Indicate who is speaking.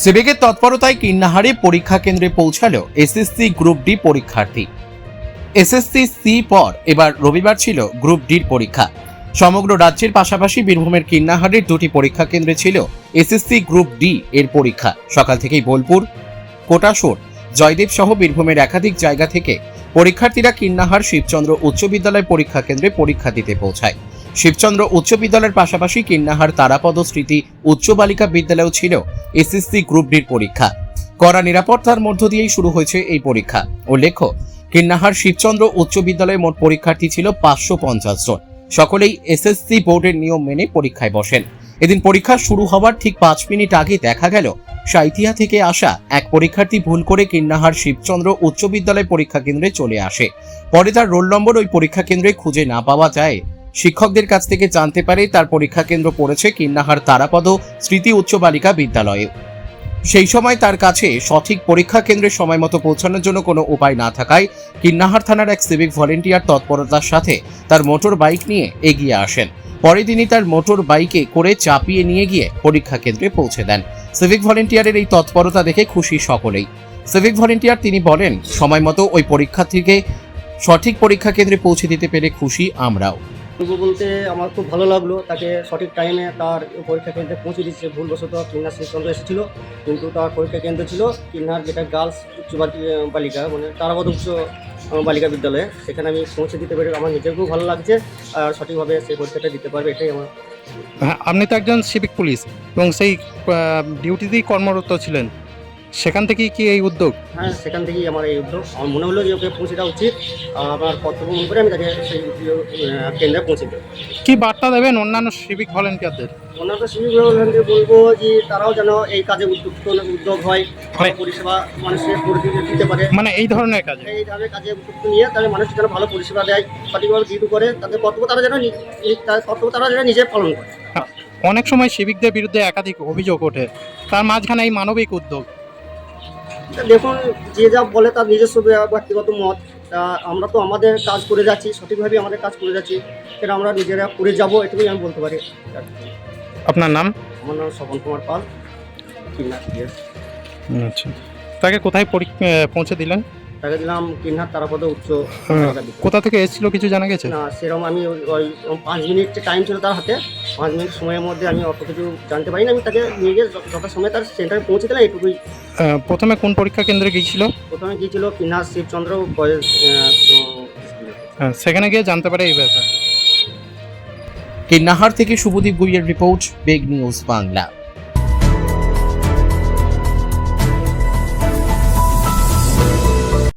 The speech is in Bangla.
Speaker 1: সিভিকের তৎপরতায় কিন্নাহারে পরীক্ষা কেন্দ্রে পৌঁছালো এসএসসি গ্রুপ ডি পরীক্ষার্থী। এসএসসি সি পর এবার রবিবার ছিল গ্রুপ ডির পরীক্ষা। সমগ্র রাজ্যের পাশাপাশি বীরভূমের কিন্নাহারের দুটি পরীক্ষা কেন্দ্রে ছিল এসএসসি গ্রুপ ডি এর পরীক্ষা। সকাল থেকেই বোলপুর, কোটাসোর, জয়দেব সহ বীরভূমের একাধিক জায়গা থেকে পরীক্ষার্থীরা কিন্নাহার শিবচন্দ্র উচ্চ বিদ্যালয় পরীক্ষা কেন্দ্রে পরীক্ষা দিতে পৌঁছায়। শিবচন্দ্র উচ্চ বিদ্যালয়ের পাশাপাশি কিন্নাহার তারাপদ স্মৃতি উচ্চ বালিকা বিদ্যালয়েও ছিল এসএসসি গ্রুপ ডির পরীক্ষা। কড়া নিরাপত্তার মধ্য দিয়েই শুরু হয়েছে এই পরীক্ষা। উল্লেখ্য, কিন্নাহার শিবচন্দ্র উচ্চ বিদ্যালয়ে মোট পরীক্ষার্থী ছিল 550 জন। সকলেই এসএসসি বোর্ডের নিয়ম মেনে পরীক্ষায় বসেন। এদিন পরীক্ষা শুরু হওয়ার ঠিক 5 মিনিট আগে দেখা গেল সাঁইথিয়া থেকে আসা এক পরীক্ষার্থী ভুল করে কিন্নাহার শিবচন্দ্র উচ্চ বিদ্যালয় পরীক্ষা কেন্দ্রে চলে আসে। পরে তার রোল নম্বর ওই পরীক্ষা কেন্দ্রে খুঁজে না পাওয়া যায়। শিক্ষকদের কাছ থেকে জানতে পারে তার পরীক্ষা কেন্দ্র পড়েছে কিন্নাহার তারাপদ স্মৃতি উচ্চ বালিকা বিদ্যালয়ে। সেই সময় তার কাছে সঠিক পরীক্ষা কেন্দ্রে সময় মতো পৌঁছানোর জন্য কোনো উপায় না থাকায় কিন্নাহার থানার এক সিভিক ভলেন্টিয়ার তৎপরতার সাথে তার মোটর বাইক নিয়ে এগিয়ে আসেন। পরে তিনি তার মোটর বাইকে করে চাপিয়ে নিয়ে গিয়ে পরীক্ষা কেন্দ্রে পৌঁছে দেন। সিভিক ভলেন্টিয়ারের এই তৎপরতা দেখে খুশি সকলেই। সিভিক ভলেন্টিয়ার তিনি বলেন, সময় মতো ওই পরীক্ষার্থীকে সঠিক পরীক্ষা কেন্দ্রে পৌঁছে দিতে পেরে খুশি আমরাও।
Speaker 2: বলতে আমার খুব ভালো লাগলো, তাকে সঠিক টাইমে তার পরীক্ষা কেন্দ্রে পৌঁছে দিচ্ছে। ভুলবশত কিন্নার শিবচন্দ্র এসেছিল, কিন্তু তার পরীক্ষা কেন্দ্র ছিল কিন্নার যেটা গার্লস উচ্চ বালিকা মানে তারাপদ উচ্চ বালিকা বিদ্যালয়ে। সেখানে আমি পৌঁছে দিতে পেরে আমার নিজের খুব ভালো লাগছে, আর সঠিকভাবে সেই পরীক্ষাটা দিতে পারবে এটাই আমার।
Speaker 3: আপনি তো একজন সিভিক পুলিশ এবং সেই ডিউটিতেই কর্মরত ছিলেন, সেখান থেকেই কি এই উদ্যোগ?
Speaker 2: হ্যাঁ, সেখান থেকেই আমার এই উদ্যোগ। আমার মনে হলো যে ওকে পৌঁছে দেওয়া উচিত। আমার কর্তব্য মনে করে আমি তাকে সেই কেন্দ্রে পৌঁছে দেবো।
Speaker 3: কি বার্তা দেবেন অন্যান্য সিভিক ভলেন্টিয়ারদের?
Speaker 2: অন্যান্য সিভিক ভলেন্টিয়ারদের বলবো যে তারাও যেন এই কাজে উদ্যোগ হয়, ভালো পরিষেবা মানুষের করে দিতে পারে।
Speaker 3: মানে এই ধরনের কাজে
Speaker 2: কাজে উদ্যোগ নিয়ে তাহলে মানুষ যেন ভালো পরিষেবা দেয়, সঠিকভাবে ডিউটি করে, তাদের কর্তব্য তারা যেন নিজে পালন করে।
Speaker 3: অনেক সময় সিভিকদের বিরুদ্ধে একাধিক অভিযোগ ওঠে, তার মাঝখানে এই মানবিক উদ্যোগ।
Speaker 2: দেখুন, যে যা বলে তার নিজস্ব ব্যক্তিগত মত। তা আমরা তো আমাদের কাজ করে যাচ্ছি, সঠিকভাবে আমাদের কাজ করে যাচ্ছি, সেটা আমরা নিজেরা করে যাব, এটুকুই আমি বলতে পারি।
Speaker 3: আপনার নাম?
Speaker 2: আমার নাম স্বপন কুমার পাল।
Speaker 3: আচ্ছা, তাকে কোথায় পৌঁছে দিলেন?
Speaker 2: তাকে দিলাম কিন্নাহার তারাপদ উচ্চ।
Speaker 3: কোথা থেকে এসেছিল কিছু জানা গেছে?
Speaker 2: না, সেরকম আমি ওই 5 মিনিট টাইম ছিল তার হাতে। 5 মিনিট সময়ের মধ্যে আমি অত কিছু জানতে পারি না। আমি তাকে নিয়ে গিয়ে যথাসময়ে তার সেন্টারে পৌঁছে দিলাম, এটুকুই।
Speaker 3: প্রথমে কোন পরীক্ষা কেন্দ্রে গিয়েছিল?
Speaker 2: প্রথমে গিয়েছিল কিন্নাহার শিবচন্দ্র
Speaker 3: সেখানে গিয়ে জানতে পারে এই ব্যাপার।
Speaker 1: কিন্নাহার থেকে শুভদীপ গুইয়ের রিপোর্ট, বেগ নিউজ বাংলা।